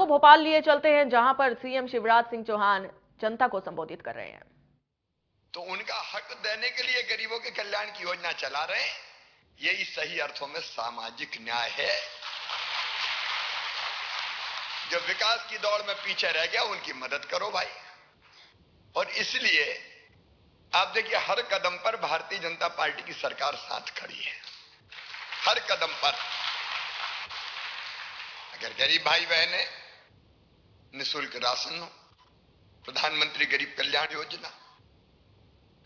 आपको भोपाल लिए चलते हैं, जहां पर सीएम शिवराज सिंह चौहान जनता को संबोधित कर रहे हैं। तो उनका हक देने के लिए गरीबों के कल्याण की योजना चला रहे हैं। यही सही अर्थों में सामाजिक न्याय है। जो विकास की दौड़ में पीछे रह गया उनकी मदद करो भाई। और इसलिए आप देखिए, हर कदम पर भारतीय जनता पार्टी की सरकार साथ खड़ी है। हर कदम पर अगर गरीब भाई बहन है, निःशुल्क राशन हो, प्रधानमंत्री गरीब कल्याण योजना,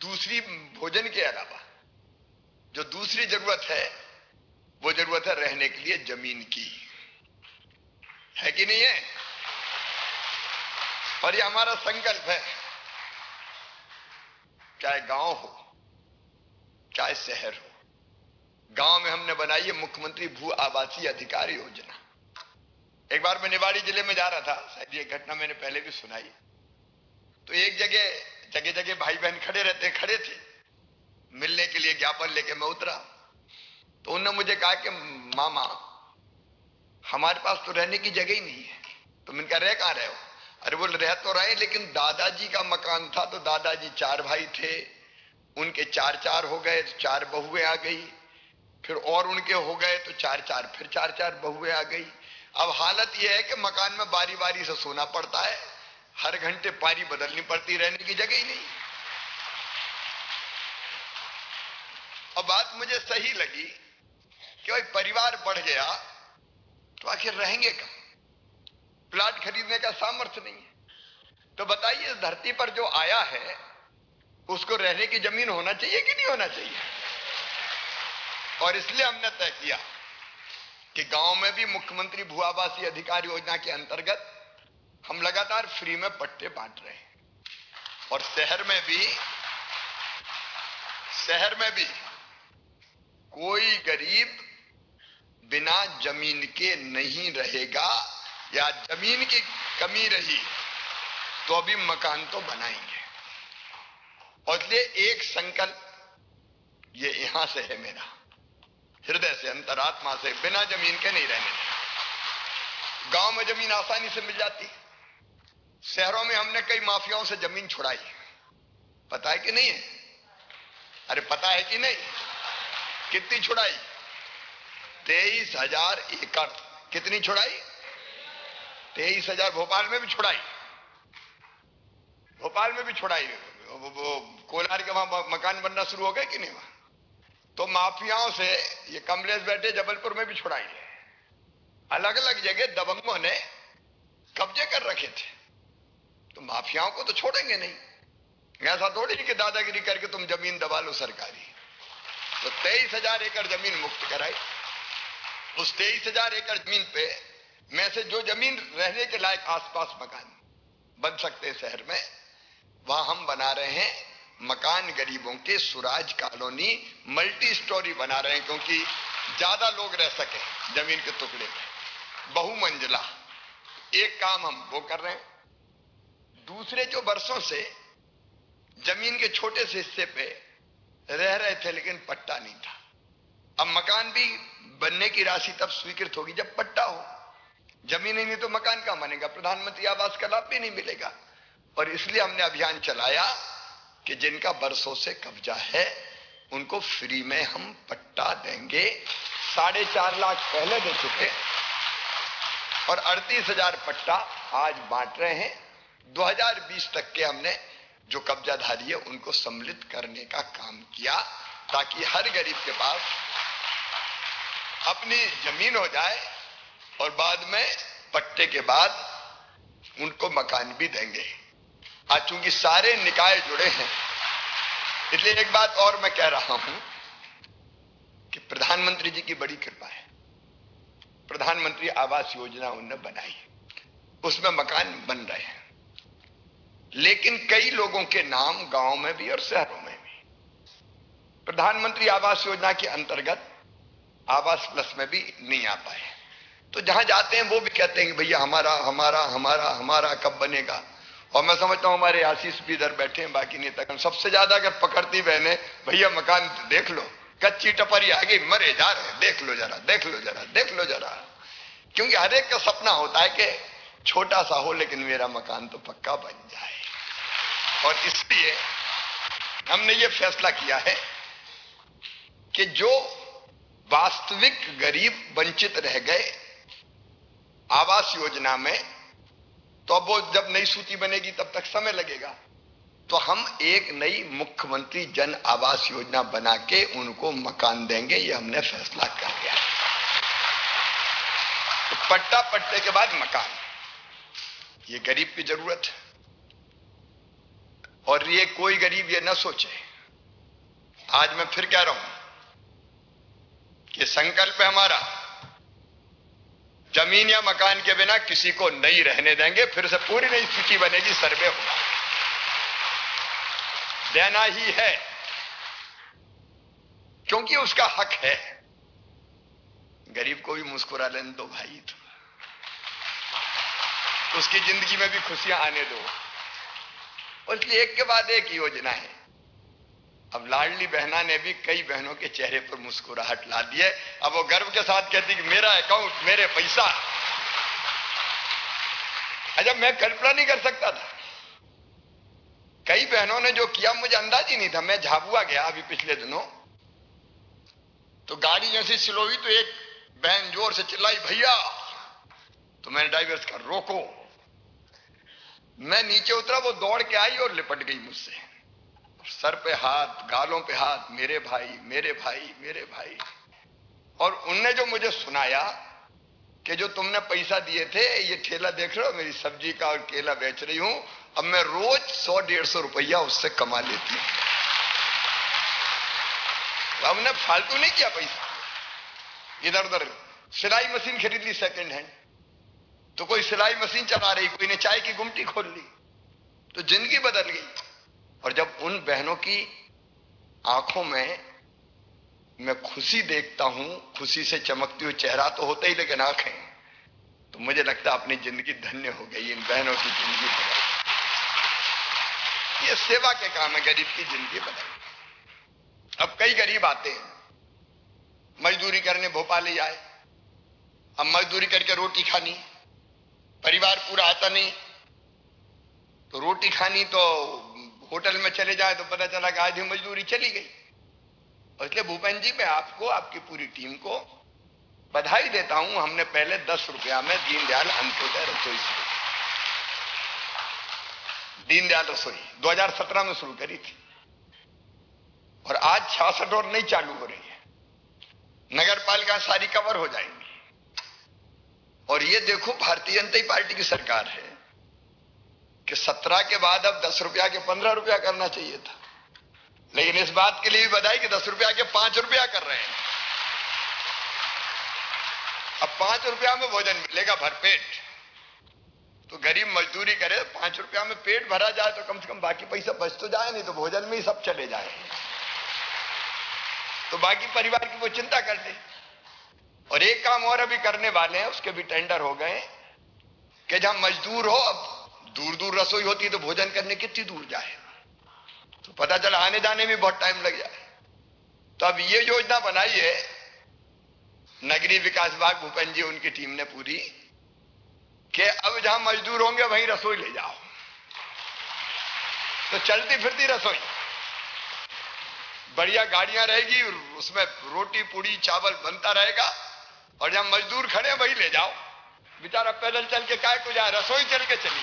दूसरी भोजन के अलावा जो दूसरी जरूरत है वो जरूरत है रहने के लिए जमीन की, है कि नहीं है? और ये हमारा संकल्प है, चाहे गांव हो चाहे शहर हो। गांव में हमने बनाई है मुख्यमंत्री भू आवासीय अधिकार योजना। एक बार मैं निवाड़ी जिले में जा रहा था, शायद ये घटना मैंने पहले भी सुनाई। तो एक जगह जगह भाई बहन खड़े थे मिलने के लिए, ज्ञापन लेके मैं उतरा। तो उन्होंने मुझे कहा कि मामा, हमारे पास तो रहने की जगह ही नहीं है। तो मैंने कहा, रह कहां रहे हो? अरे बोल, रह तो रहे, लेकिन दादाजी का मकान था, तो दादाजी 4 भाई थे, उनके 4 हो गए तो 4 बहुएं आ गई, फिर और उनके हो गए तो 4 फिर 4 बहुएं आ गई। अब हालत यह है कि मकान में बारी बारी से सोना पड़ता है, हर घंटे पारी बदलनी पड़ती, रहने की जगह ही नहीं। और बात मुझे सही लगी कि भाई परिवार बढ़ गया तो आखिर रहेंगे कहां? प्लाट खरीदने का सामर्थ्य नहीं है। तो बताइए, धरती पर जो आया है उसको रहने की जमीन होना चाहिए कि नहीं होना चाहिए? और इसलिए हमने तय किया कि गांव में भी मुख्यमंत्री भू आवासीय अधिकार योजना के अंतर्गत हम लगातार फ्री में पट्टे बांट रहे हैं। और शहर में भी कोई गरीब बिना जमीन के नहीं रहेगा, या जमीन की कमी रही तो अभी मकान तो बनाएंगे। और इसलिए एक संकल्प ये यहां से है मेरा, हृदय से, अंतरात्मा से, बिना जमीन के नहीं रहने दें। गांव में जमीन आसानी से मिल जाती है, शहरों में हमने कई माफियाओं से जमीन छुड़ाई, पता है कि नहीं है? अरे पता है कि नहीं? कितनी छुड़ाई? 23,000 एकड़। कितनी छुड़ाई? 23,000। भोपाल में भी छुड़ाई, वो कोलार के वहां मकान बनना शुरू हो गए कि नहीं वहां? तो माफियाओं से, ये कमलेश बैठे जबलपुर में भी छुड़ाई है। अलग अलग जगह दबंगों ने कब्जे कर रखे थे, तो माफियाओं को तो छोड़ेंगे नहीं। ऐसा थोड़ी कि दादागिरी करके तुम जमीन दबा लो सरकारी। तो 23,000 एकड़ जमीन मुक्त कराई। उस 23,000 एकड़ जमीन पे में से जो जमीन रहने के लायक आसपास मकान बन सकते हैं शहर में, वहां हम बना रहे हैं मकान गरीबों के, सुराज कॉलोनी मल्टी स्टोरी बना रहे हैं, क्योंकि ज्यादा लोग रह सके जमीन के टुकड़े में, बहुमंजिला। एक काम हम वो कर रहे हैं। दूसरे जो वर्षों से जमीन के छोटे से हिस्से पे रह रहे थे लेकिन पट्टा नहीं था, अब मकान भी बनने की राशि तब स्वीकृत होगी जब पट्टा हो। जमीन ही नहीं तो मकान कहां बनेगा? प्रधानमंत्री आवास का लाभ भी नहीं मिलेगा। और इसलिए हमने अभियान चलाया कि जिनका बरसों से कब्जा है उनको फ्री में हम पट्टा देंगे। 4.5 लाख पहले दे चुके और 38,000 पट्टा आज बांट रहे हैं। 2020 तक के हमने जो कब्जाधारी है उनको सम्मिलित करने का काम किया, ताकि हर गरीब के पास अपनी जमीन हो जाए और बाद में पट्टे के बाद उनको मकान भी देंगे। आज चूंकि सारे निकाय जुड़े हैं, इसलिए एक बात और मैं कह रहा हूं कि प्रधानमंत्री जी की बड़ी कृपा है। प्रधानमंत्री आवास योजना उन्होंने बनाई, उसमें मकान बन रहे हैं, लेकिन कई लोगों के नाम गांव में भी और शहरों में भी प्रधानमंत्री आवास योजना के अंतर्गत आवास प्लस में भी नहीं आ पाए। तो जहां जाते हैं वो भी कहते हैं कि भैया हमारा हमारा हमारा हमारा कब बनेगा। और मैं समझता हूं हमारे आशीष भी इधर बैठे हैं, बाकी नेता सबसे ज्यादा अगर पकड़ती बहने, भैया मकान देख लो, कच्ची टपरी आ गई, मरे जा रहे, देख लो जरा, देख लो जरा, देख लो जरा। क्योंकि हर एक का सपना होता है कि छोटा सा हो लेकिन मेरा मकान तो पक्का बन जाए। और इसलिए हमने ये फैसला किया है कि जो वास्तविक गरीब वंचित रह गए आवास योजना में, तो अब वो जब नई सूची बनेगी तब तक समय लगेगा, तो हम एक नई मुख्यमंत्री जन आवास योजना बना के उनको मकान देंगे। ये हमने फैसला कर लिया। तो पट्टा पट्टे के बाद मकान, ये गरीब की जरूरत है। और ये कोई गरीब ये ना सोचे, आज मैं फिर कह रहा हूं कि संकल्प है हमारा, जमीन या मकान के बिना किसी को नहीं रहने देंगे। फिर से पूरी नई सूची बनेगी, सर्वे होगा, देना ही है, क्योंकि उसका हक है। गरीब को भी मुस्कुरा लेने दो भाई, तो उसकी जिंदगी में भी खुशियां आने दो। और इसलिए एक के बाद एक योजना है। अब लाडली बहना ने भी कई बहनों के चेहरे पर मुस्कुराहट ला दी है। अब वो गर्व के साथ कहती कि मेरा अकाउंट, मेरे पैसा। अच्छा, मैं कल्पना नहीं कर सकता था। कई बहनों ने जो किया मुझे अंदाज ही नहीं था। मैं झाबुआ गया अभी पिछले दिनों, तो गाड़ी जैसे स्लो हुई तो एक बहन जोर से चिल्लाई, भैया। तो मैंने ड्राइवर का रोको। मैं नीचे उतरा, वो दौड़ के आई और लिपट गई मुझसे, सर पे हाथ, गालों पे हाथ, मेरे भाई, मेरे भाई, मेरे भाई। और उनने जो मुझे सुनाया कि जो तुमने पैसा दिए थे, ये ठेला देख रहे हो मेरी सब्जी का और केला बेच रही हूं, अब मैं रोज 100-150 रुपया उससे कमा लेती हूं। हमने फालतू नहीं किया पैसा। इधर उधर सिलाई मशीन खरीद ली सेकंड हैंड, तो कोई सिलाई मशीन चला रही, कोई ने चाय की गुमटी खोल ली, तो जिंदगी बदल गई। और जब उन बहनों की आंखों में मैं खुशी देखता हूं, खुशी से चमकती हुई चेहरा तो होता ही, लेकिन आंखें, तो मुझे लगता अपनी जिंदगी धन्य हो गई। इन बहनों की जिंदगी बदल, ये सेवा के काम है, गरीब की जिंदगी बदल। अब कई गरीब आते हैं मजदूरी करने, भोपाल ही आए। अब मजदूरी करके रोटी खानी, परिवार पूरा आता नहीं, तो रोटी खानी तो होटल में चले जाए तो पता चला कि आधी मजदूरी चली गई। और इसलिए भूपेंद्र जी, मैं आपको, आपकी पूरी टीम को बधाई देता हूं। हमने पहले 10 रुपया में दीनदयाल अंत्योदय रसोई शुरू, दीनदयाल रसोई 2017 में शुरू करी थी, और आज 66 और नई चालू हो रही है। नगर पालिका सारी कवर हो जाएंगी। और ये देखो, भारतीय जनता पार्टी की सरकार है कि 17 के बाद अब 10 रुपया के 15 रुपया करना चाहिए था, लेकिन इस बात के लिए भी बधाई कि 10 रुपया के 5 रुपया कर रहे हैं। अब 5 रुपया में भोजन मिलेगा भरपेट। तो गरीब मजदूरी करे, 5 रुपया में पेट भरा जाए तो कम से कम बाकी पैसा बच तो जाए, नहीं तो भोजन में ही सब चले जाए, तो बाकी परिवार की वो चिंता कर ले। और एक काम और अभी करने वाले हैं, उसके भी टेंडर हो गए कि जहां मजदूर हो, अब दूर दूर रसोई होती है तो भोजन करने कितनी दूर जाए, तो पता चला आने जाने में बहुत टाइम लग जाए। तो अब ये योजना बनाई है नगरीय विकास विभाग, भूपेंद्र जी उनकी टीम ने पूरी, कि अब जहां मजदूर होंगे वहीं रसोई ले जाओ, तो चलती फिरती रसोई, बढ़िया गाड़ियां रहेगी, उसमें रोटी पूड़ी चावल बनता रहेगा, और जहां मजदूर खड़े वहीं ले जाओ। बेचारा पैदल चल के काय को जाए, रसोई चल के चली,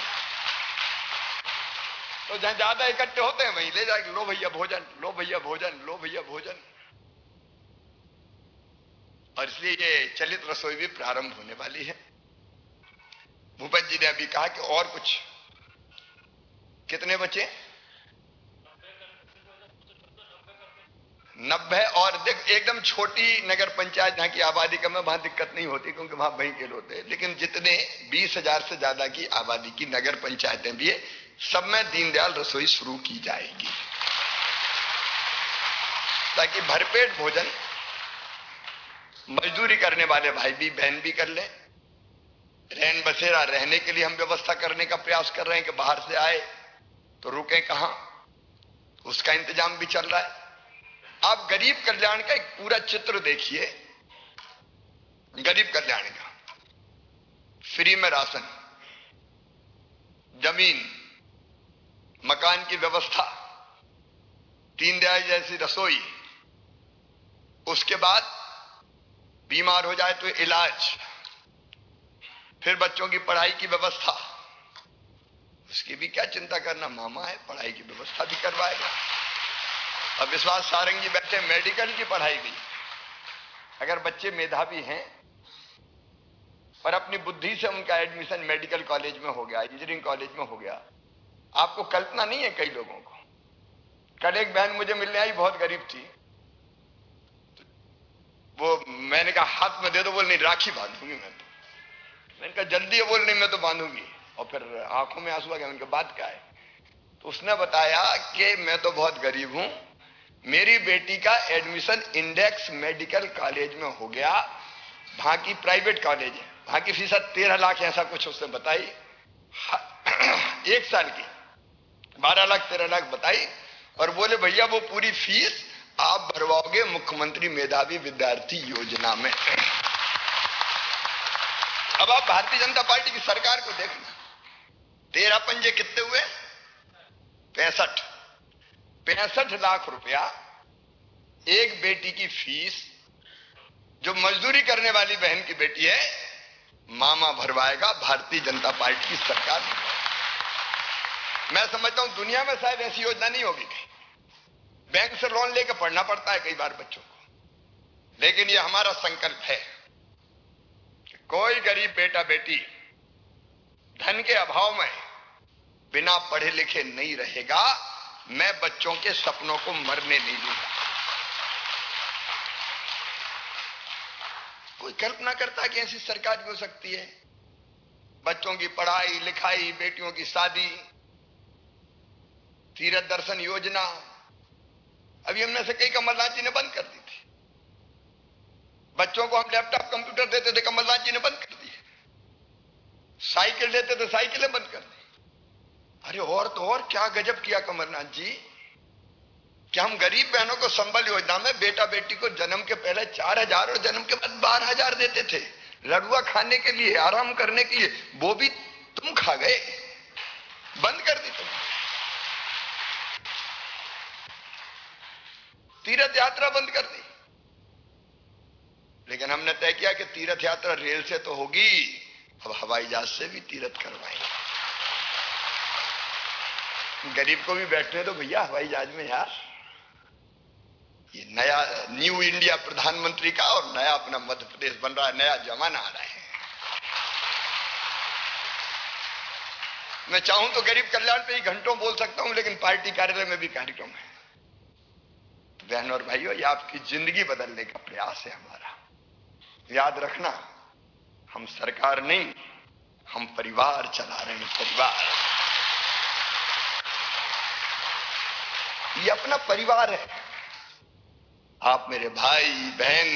तो जहां ज्यादा इकट्ठे होते हैं वहीं ले जाएंगे, लो भैया भोजन, लो भैया भोजन, लो भैया भोजन। और इसलिए ये चलित रसोई भी प्रारंभ होने वाली है। भूपेंद्र जी ने अभी कहा कि और कुछ कितने बचे, 90। और देख, एकदम छोटी नगर पंचायत जहां की आबादी कम है वहां दिक्कत नहीं होती, क्योंकि वहां वहीकल होते हैं, लेकिन जितने 20,000 से ज्यादा की आबादी की नगर पंचायतें भी है, सब में दीनदयाल रसोई शुरू की जाएगी, ताकि भरपेट भोजन मजदूरी करने वाले भाई भी बहन भी कर लें। रहन बसेरा रहने के लिए हम व्यवस्था करने का प्रयास कर रहे हैं कि बाहर से आए तो रुके कहां, उसका इंतजाम भी चल रहा है। आप गरीब कल्याण का एक पूरा चित्र देखिए। गरीब कल्याण का फ्री में राशन, जमीन, मकान की व्यवस्था, दीनदयाल जैसी रसोई, उसके बाद बीमार हो जाए तो इलाज, फिर बच्चों की पढ़ाई की व्यवस्था, उसकी भी क्या चिंता करना, मामा है, पढ़ाई की व्यवस्था भी करवाएगा। अब विश्वास सारंगी बैठे मेडिकल की पढ़ाई भी, अगर बच्चे मेधावी हैं पर अपनी बुद्धि से उनका एडमिशन मेडिकल कॉलेज में हो गया, इंजीनियरिंग कॉलेज में हो गया, आपको कल्पना नहीं है कई लोगों को। कल एक बहन मुझे मिलने आई, बहुत गरीब थी, वो मैंने कहा हाथ में दे दो, बोल नहीं राखी बांधूंगी मैं तो। मैंने कहा जल्दी है, बोल नहीं मैं तो बांधूंगी। और फिर आंखों में आंसू आ गया। उनके बात क्या है? तो उसने बताया कि मैं तो बहुत गरीब हूं, मेरी बेटी का एडमिशन इंडेक्स मेडिकल कॉलेज में हो गया, वहां की प्राइवेट कॉलेज है, वहां की फीस 13 लाख ऐसा कुछ उसने बताई, एक साल की 12 लाख 13 लाख बताई, और बोले भैया वो पूरी फीस आप भरवाओगे मुख्यमंत्री मेधावी विद्यार्थी योजना में। अब आप भारतीय जनता पार्टी की सरकार को देखना, 13 पंजे कितने हुए? 65 लाख रुपया एक बेटी की फीस, जो मजदूरी करने वाली बहन की बेटी है, मामा भरवाएगा, भारतीय जनता पार्टी की सरकार। मैं समझता हूं दुनिया में शायद ऐसी योजना नहीं होगी कहीं। बैंक से लोन लेकर पढ़ना पड़ता है कई बार बच्चों को, लेकिन यह हमारा संकल्प है कि कोई गरीब बेटा बेटी धन के अभाव में बिना पढ़े लिखे नहीं रहेगा। मैं बच्चों के सपनों को मरने नहीं दूंगा। कोई कल्पना करता कि ऐसी सरकार भी हो सकती है? बच्चों की पढ़ाई लिखाई, बेटियों की शादी, तीर्थ दर्शन योजना, अभी हमने से कई कमलनाथ जी ने बंद कर दी थी। बच्चों को हम लैपटॉप कंप्यूटर देते थे, कमलनाथ जी ने बंद कर दिए। साइकिल देते थे, साइकिलें बंद कर दी। अरे और तो और क्या गजब किया कमलनाथ जी कि हम गरीब बहनों को संबल योजना में बेटा बेटी को जन्म के पहले 4,000 और जन्म के बाद 12,000 देते थे, लड़ुआ खाने के लिए, आराम करने के लिए। वो भी तुम खा गए, बंद कर दी तुम। तीर्थ यात्रा बंद कर दी। लेकिन हमने तय किया कि तीर्थ यात्रा रेल से तो होगी, अब हवाई जहाज से भी तीर्थ करवाएंगे। गरीब को भी बैठने दो भैया हवाई जहाज में यार। ये नया न्यू इंडिया प्रधानमंत्री का और नया अपना मध्य प्रदेश बन रहा है, नया जमाना आ रहा है। मैं चाहूं तो गरीब कल्याण पे ही घंटों बोल सकता हूं, लेकिन पार्टी कार्यालय में भी कार्यक्रम है। तो बहनों और भाइयों, ये आपकी जिंदगी बदलने का प्रयास है हमारा। याद रखना, हम सरकार नहीं, हम परिवार चला रहे हैं। परिवार, ये अपना परिवार है। आप मेरे भाई बहन,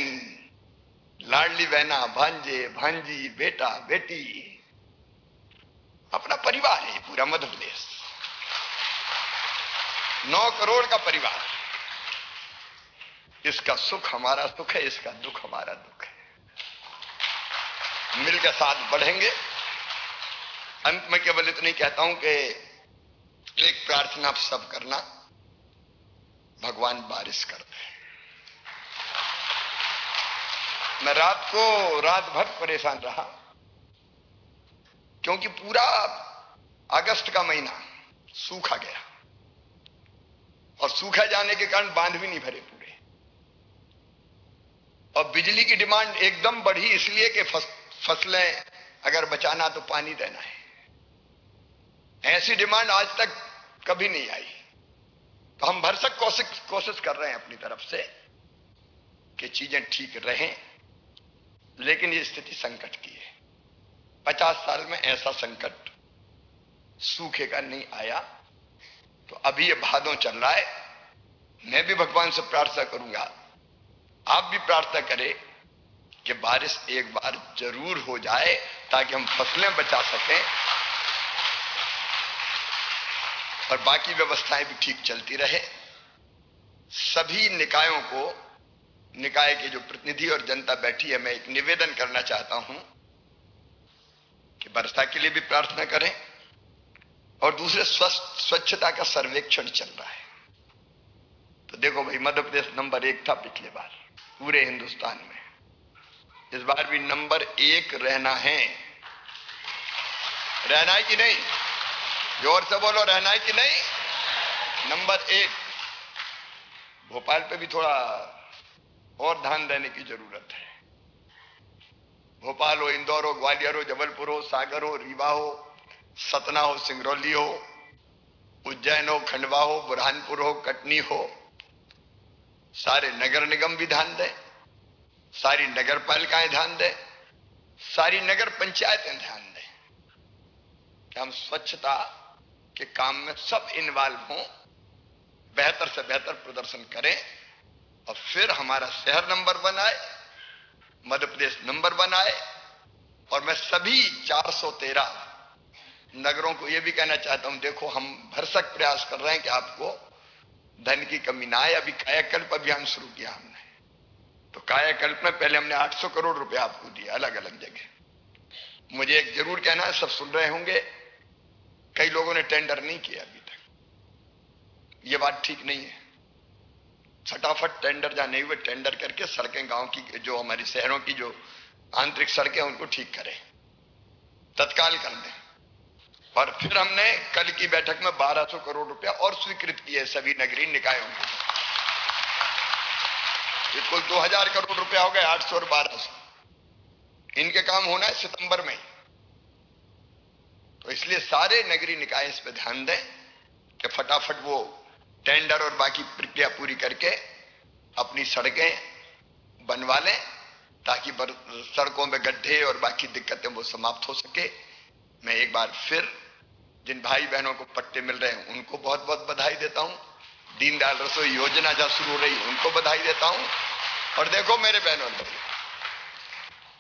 लाडली बहना, भांजे भांजी, बेटा बेटी, अपना परिवार है पूरा मध्य प्रदेश। 9 करोड़ का परिवार। इसका सुख हमारा सुख है, इसका दुख हमारा दुख है। मिलकर साथ बढ़ेंगे। अंत में केवल इतना ही कहता हूं कि एक प्रार्थना आप सब करना, भगवान बारिश कर दे। मैं रात भर परेशान रहा, क्योंकि पूरा अगस्त का महीना सूखा गया, और सूखा जाने के कारण बांध भी नहीं भरे पूरे, और बिजली की डिमांड एकदम बढ़ी, इसलिए कि फसलें अगर बचाना तो पानी देना है। ऐसी डिमांड आज तक कभी नहीं आई। तो हम भरसक कोशिश कर रहे हैं अपनी तरफ से कि चीजें ठीक रहें, लेकिन ये स्थिति संकट की है। 50 साल में ऐसा संकट सूखे का नहीं आया। तो अभी ये भादों चल रहा है। मैं भी भगवान से प्रार्थना करूंगा, आप भी प्रार्थना करें कि बारिश एक बार जरूर हो जाए, ताकि हम फसलें बचा सकें और बाकी व्यवस्थाएं भी ठीक चलती रहे। सभी निकायों को, निकाय के जो प्रतिनिधि और जनता बैठी है, मैं एक निवेदन करना चाहता हूं कि वर्षा के लिए भी प्रार्थना करें, और दूसरे स्वच्छता का सर्वेक्षण चल रहा है। तो देखो भाई, मध्य प्रदेश नंबर 1 था पिछले बार पूरे हिंदुस्तान में, इस बार भी नंबर 1 रहना है। रहना है कि नहीं? जोर से बोलो, रहना है कि नहीं? नंबर 1। भोपाल पे भी थोड़ा और ध्यान देने की जरूरत है। भोपाल हो, इंदौर हो, ग्वालियर हो, जबलपुर हो, सागर हो, रीवा हो, सतना हो, सिंगरौली हो, उज्जैन हो, खंडवा हो, बुरहानपुर हो, कटनी हो, सारे नगर निगम भी ध्यान दें, सारी नगर पालिकाएं ध्यान दें, सारी नगर पंचायतें ध्यान दें कि हम स्वच्छता के काम में सब इन्वॉल्व हों, बेहतर से बेहतर प्रदर्शन करें और फिर हमारा शहर नंबर 1 आए, मध्य प्रदेश नंबर 1 आए। और मैं सभी 413 नगरों को यह भी कहना चाहता हूं, देखो हम भरसक प्रयास कर रहे हैं कि आपको धन की कमी ना आए। अभी कायाकल्प अभियान शुरू किया हमने, तो कायाकल्प में पहले हमने 800 करोड़ रुपए आपको दिए अलग अलग जगह। मुझे एक जरूर कहना है, सब सुन रहे होंगे, कई लोगों ने टेंडर नहीं किया अभी तक। यह बात ठीक नहीं है। फटाफट टेंडर जहां नहीं हुए, टेंडर करके सड़कें, गांव की जो हमारी शहरों की जो आंतरिक सड़कें उनको ठीक करें, तत्काल कर दें। और फिर हमने कल की बैठक में 1200 करोड़ रुपया और स्वीकृत किए सभी नगरीय निकायों को। कुल 2000 करोड़ रुपया हो गए, 800 और 1200। इनके काम होना है सितंबर में। तो इसलिए सारे नगरीय निकाय इस पर ध्यान दें कि फटाफट वो टेंडर और बाकी प्रक्रिया पूरी करके अपनी सड़कें बनवा लें, ताकि सड़कों में गड्ढे और बाकी दिक्कतें वो समाप्त हो सके। मैं एक बार फिर जिन भाई बहनों को पट्टे मिल रहे हैं उनको बहुत बहुत बधाई देता हूं। दीनदयाल रसोई योजना जहां शुरू हो रही उनको बधाई देता हूं। और देखो मेरे बहनों,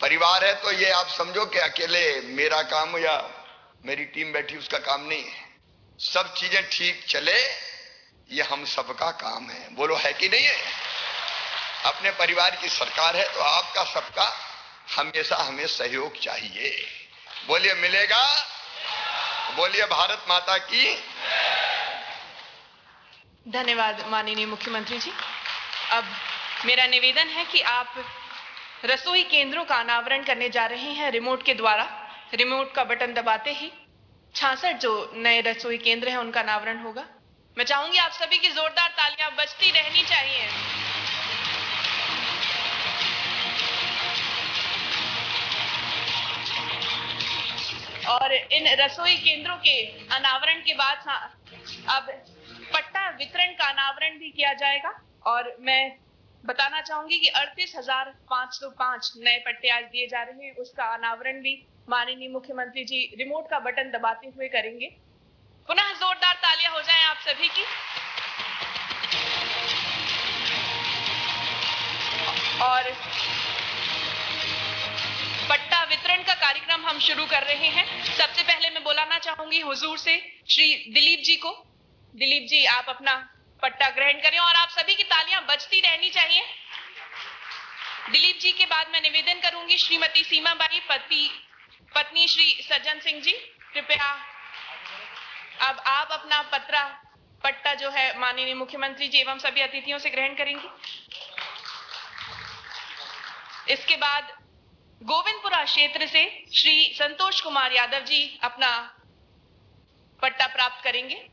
परिवार है तो ये आप समझो कि अकेले मेरा काम या मेरी टीम बैठी उसका काम नहीं है। सब चीजें ठीक चले ये हम सबका काम है। बोलो है कि नहीं है? अपने परिवार की सरकार है तो आपका सबका हमेशा हमें सहयोग चाहिए। बोलिए मिलेगा? बोलिए भारत माता की। धन्यवाद माननीय मुख्यमंत्री जी। अब मेरा निवेदन है कि आप रसोई केंद्रों का अनावरण करने जा रहे हैं रिमोट के द्वारा। रिमोट का बटन दबाते ही 66 जो नए रसोई केंद्र हैं उनका अनावरण होगा। मैं चाहूंगी आप सभी की जोरदार तालियां बजती रहनी चाहिए। और इन रसोई केंद्रों के अनावरण के बाद अब पट्टा वितरण का अनावरण भी किया जाएगा। और मैं बताना चाहूंगी कि 38,505 नए पट्टे आज दिए जा रहे हैं, उसका अनावरण भी माननीय मुख्यमंत्री जी रिमोट का बटन दबाते हुए करेंगे। पुनः जोरदार तालियां हो जाएं आप सभी की। और पट्टा वितरण का कार्यक्रम हम शुरू कर रहे हैं। सबसे पहले मैं बुलाना चाहूंगी हुजूर से श्री दिलीप जी को। दिलीप जी आप अपना पट्टा ग्रहण करें और आप सभी की तालियां बजती रहनी चाहिए। दिलीप जी के बाद मैं निवेदन करूंगी श्रीमती सीमा बाई पत्नी श्री सज्जन सिंह जी, कृपया अब आप अपना पट्टा जो है माननीय मुख्यमंत्री जी एवं सभी अतिथियों से ग्रहण करेंगी। इसके बाद गोविंदपुरा क्षेत्र से श्री संतोष कुमार यादव जी अपना पट्टा प्राप्त करेंगे।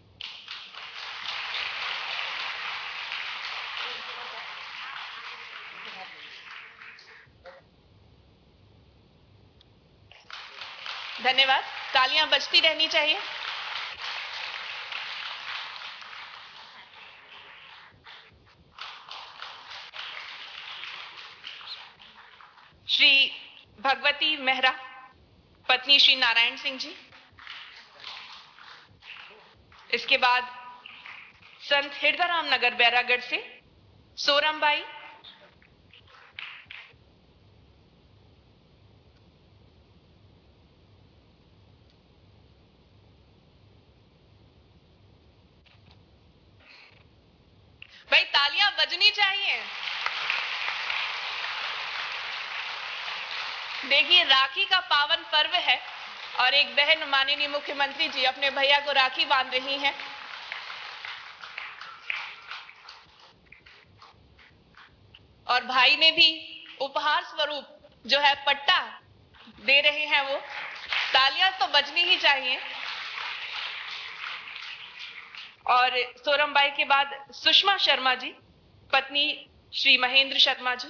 धन्यवाद। तालियां बजती रहनी चाहिए। श्री भगवती मेहरा पत्नी श्री नारायण सिंह जी। इसके बाद संत हिरदाराम नगर बैरागढ़ से सोरम बाई, भाई तालियां बजनी चाहिए। देखिए राखी का पावन पर्व है और एक बहन माननीय मुख्यमंत्री जी अपने भैया को राखी बांध रही हैं। और भाई ने भी उपहार स्वरूप जो है पट्टा दे रहे हैं। वो तालियां तो बजनी ही चाहिए। और सोरमबाई के बाद सुषमा शर्मा जी, पत्नी श्री महेंद्र शर्मा जी।